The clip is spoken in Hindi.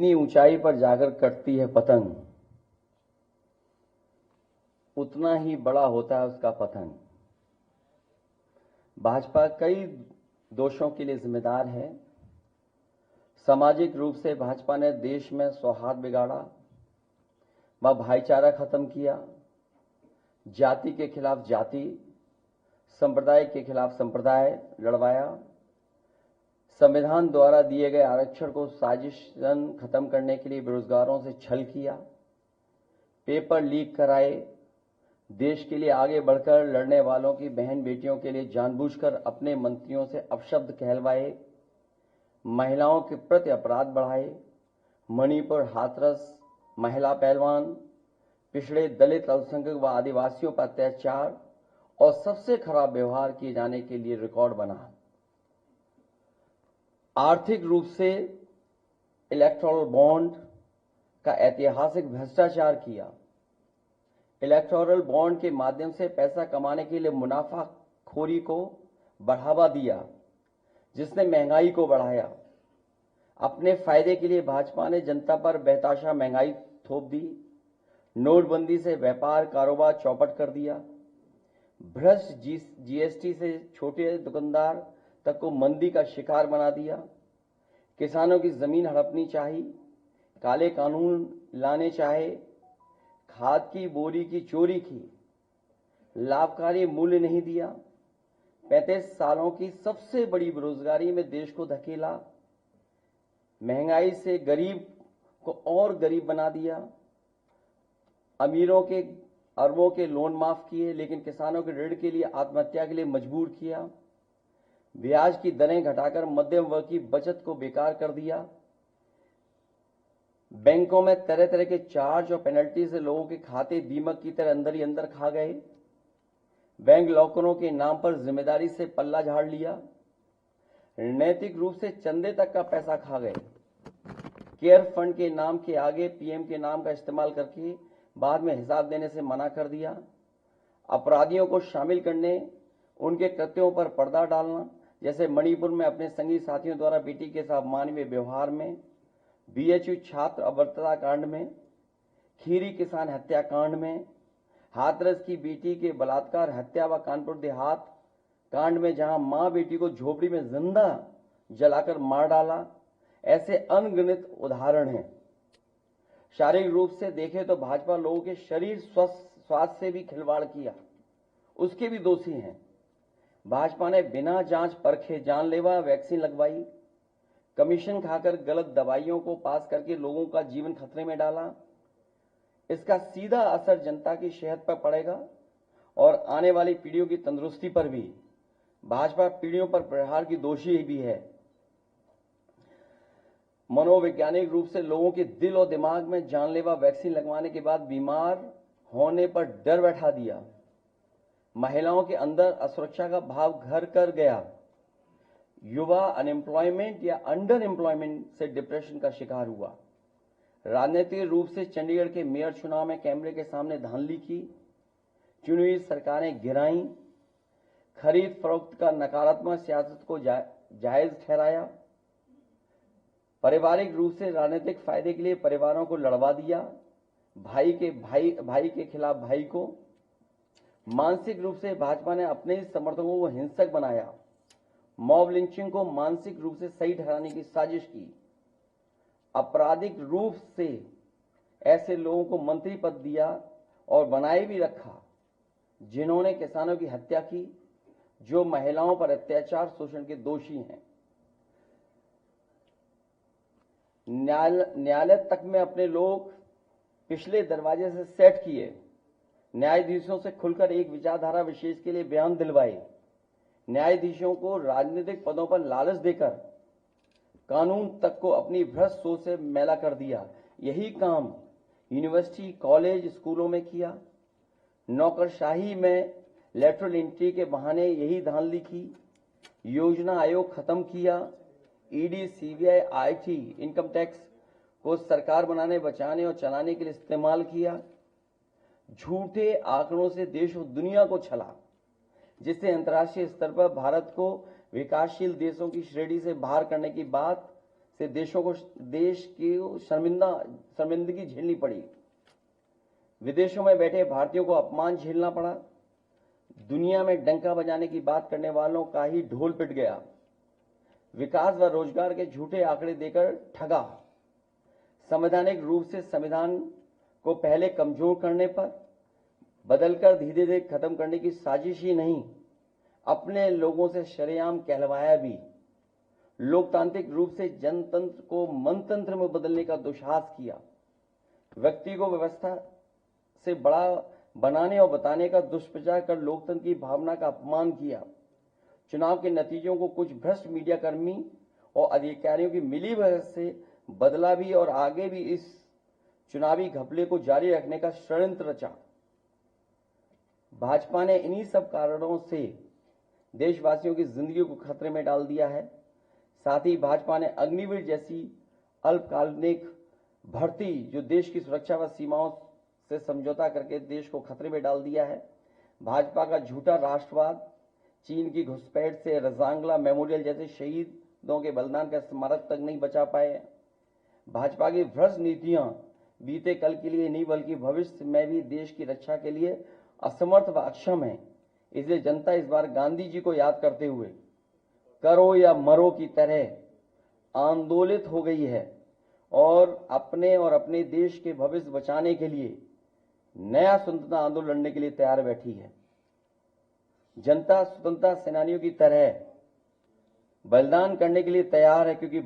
जितनी ऊंचाई पर जाकर कटती है पतंग, उतना ही बड़ा होता है उसका पतन। भाजपा कई दोषों के लिए जिम्मेदार है। सामाजिक रूप से भाजपा ने देश में सौहार्द बिगाड़ा, व भाईचारा खत्म किया, जाति के खिलाफ जाति, संप्रदाय के खिलाफ संप्रदाय लड़वाया, संविधान द्वारा दिए गए आरक्षण को साजिशन खत्म करने के लिए बेरोजगारों से छल किया, पेपर लीक कराए, देश के लिए आगे बढ़कर लड़ने वालों की बहन बेटियों के लिए जानबूझकर अपने मंत्रियों से अपशब्द कहलवाए, महिलाओं के प्रति अपराध बढ़ाए, मणिपुर हाथरस महिला पहलवान, पिछड़े दलित अल्पसंख्यक व आदिवासियों पर अत्याचार और सबसे खराब व्यवहार किए जाने के लिए रिकॉर्ड बना। आर्थिक रूप से इलेक्टोरल बॉन्ड का ऐतिहासिक भ्रष्टाचार किया। इलेक्टोरल बॉन्ड के माध्यम से पैसा कमाने के लिए मुनाफाखोरी को बढ़ावा दिया, जिसने महंगाई को बढ़ाया। अपने फायदे के लिए भाजपा ने जनता पर बेतहाशा महंगाई थोप दी। नोटबंदी से व्यापार कारोबार चौपट कर दिया। भ्रष्ट जीएसटी से छोटे दुकानदार तक को मंदी का शिकार बना दिया। किसानों की जमीन हड़पनी चाहिए, काले कानून लाने चाहे, खाद की बोरी की चोरी की, लाभकारी मूल्य नहीं दिया, 35 सालों की सबसे बड़ी बेरोजगारी में देश को धकेला, महंगाई से गरीब को और गरीब बना दिया, अमीरों के अरबों के लोन माफ किए लेकिन किसानों के ऋण के लिए आत्महत्या के लिए मजबूर किया, ब्याज की दरें घटाकर मध्यम वर्ग की बचत को बेकार कर दिया, बैंकों में तरह तरह के चार्ज और पेनल्टी से लोगों के खाते दीमक की तरह अंदर ही अंदर खा गए, बैंक लॉकरों के नाम पर जिम्मेदारी से पल्ला झाड़ लिया, नैतिक रूप से चंदे तक का पैसा खा गए, केयर फंड के नाम के आगे पीएम के नाम का इस्तेमाल करके बाद में हिसाब देने से मना कर दिया, अपराधियों को शामिल करने, उनके कृत्यों पर पर्दा डालना, जैसे मणिपुर में अपने संगी साथियों द्वारा बेटी के साथ मानवीय व्यवहार में, बीएचयू छात्र अभद्रता कांड में, खीरी किसान हत्याकांड में, हाथरस की बेटी के बलात्कार हत्या व कानपुर देहात कांड में जहां मां बेटी को झोपड़ी में जिंदा जलाकर मार डाला, ऐसे अनगिनत उदाहरण हैं। शारीरिक रूप से देखें तो भाजपा लोगों के शरीर स्वास्थ्य से भी खिलवाड़ किया, उसके भी दोषी हैं। भाजपा ने बिना जांच परखे जानलेवा वैक्सीन लगवाई, कमीशन खाकर गलत दवाइयों को पास करके लोगों का जीवन खतरे में डाला। इसका सीधा असर जनता की सेहत पर पड़ेगा और आने वाली पीढ़ियों की तंदुरुस्ती पर भी। भाजपा पीढ़ियों पर प्रहार की दोषी भी है। मनोवैज्ञानिक रूप से लोगों के दिल और दिमाग में जानलेवा वैक्सीन लगवाने के बाद बीमार होने पर डर बैठा दिया। महिलाओं के अंदर असुरक्षा का भाव घर कर गया। युवा अनएम्प्लॉयमेंट या अंडर एम्प्लॉयमेंट से डिप्रेशन का शिकार हुआ। राजनीतिक रूप से चंडीगढ़ के मेयर चुनाव में कैमरे के सामने धांधली की, चुनी हुई सरकारें गिराई, खरीद फरोख्त का नकारात्मक सियासत को जायज ठहराया, पारिवारिक रूप से राजनीतिक फायदे के लिए परिवारों को लड़वा दिया, भाई के खिलाफ भाई को। मानसिक रूप से भाजपा ने अपने ही समर्थकों को हिंसक बनाया, मॉब लिंचिंग को मानसिक रूप से सही ठहराने की साजिश की, आपराधिक रूप से ऐसे लोगों को मंत्री पद दिया और बनाए भी रखा जिन्होंने किसानों की हत्या की, जो महिलाओं पर अत्याचार शोषण के दोषी हैं। न्यायालय तक में अपने लोग पिछले दरवाजे से सेट किए, न्यायाधीशों से खुलकर एक विचारधारा विशेष के लिए बयान दिलवाए, न्यायाधीशों को राजनीतिक पदों पर लालच देकर कानून तक को अपनी भ्रष्ट सोच से मैला कर दिया। यही काम यूनिवर्सिटी, कॉलेज, स्कूलों में किया। नौकरशाही में लेटरल एंट्री के बहाने यही धांधली की। योजना आयोग खत्म किया। ED, CBI, IT, income tax को सरकार बनाने, बचाने और चलाने के लिए इस्तेमाल किया। झूठे आंकड़ों से देश और दुनिया को छला, जिससे अंतर्राष्ट्रीय स्तर पर भारत को विकासशील देशों की श्रेणी से बाहर करने की बात से देश की शर्मिंदगी झेलनी पड़ी। विदेशों में बैठे भारतीयों को अपमान झेलना पड़ा। दुनिया में डंका बजाने की बात करने वालों का ही ढोल पिट गया। विकास व रोजगार के झूठे आंकड़े देकर ठगा। संवैधानिक रूप से संविधान को पहले कमजोर करने पर बदलकर धीरे धीरे खत्म करने की साजिश ही नहीं, अपने लोगों से शरेआम कहलवाया भी। लोकतांत्रिक रूप से जनतंत्र को मनतंत्र में बदलने का दुस्साहस किया। व्यक्ति को व्यवस्था से बड़ा बनाने और बताने का दुष्प्रचार कर लोकतंत्र की भावना का अपमान किया। चुनाव के नतीजों को कुछ भ्रष्ट मीडिया कर्मी और अधिकारियों की मिलीभगत से बदला भी और आगे भी इस चुनावी घपले को जारी रखने का षड्यंत्र रचा। भाजपा ने इन्हीं सब कारणों से देशवासियों की जिंदगी को खतरे में डाल दिया है। साथ ही भाजपा ने अग्निवीर जैसी अल्पकालिक भर्ती जो देश की सुरक्षा व सीमाओं से समझौता करके देश को खतरे में डाल दिया है। भाजपा का झूठा राष्ट्रवाद, चीन की घुसपैठ से रजांगला मेमोरियल जैसे शहीदों के बलिदान का स्मारक तक नहीं बचा पाए। भाजपा की भ्रष्ट नीतियां बीते कल के लिए नहीं बल्कि भविष्य में भी देश की रक्षा के लिए असमर्थ व अक्षम है। इसलिए जनता इस बार गांधी जी को याद करते हुए करो या मरो की तरह आंदोलित हो गई है और अपने देश के भविष्य बचाने के लिए नया स्वतंत्रता आंदोलन लड़ने के लिए तैयार बैठी है। जनता स्वतंत्रता सेनानियों की तरह बलिदान करने के लिए तैयार है, क्योंकि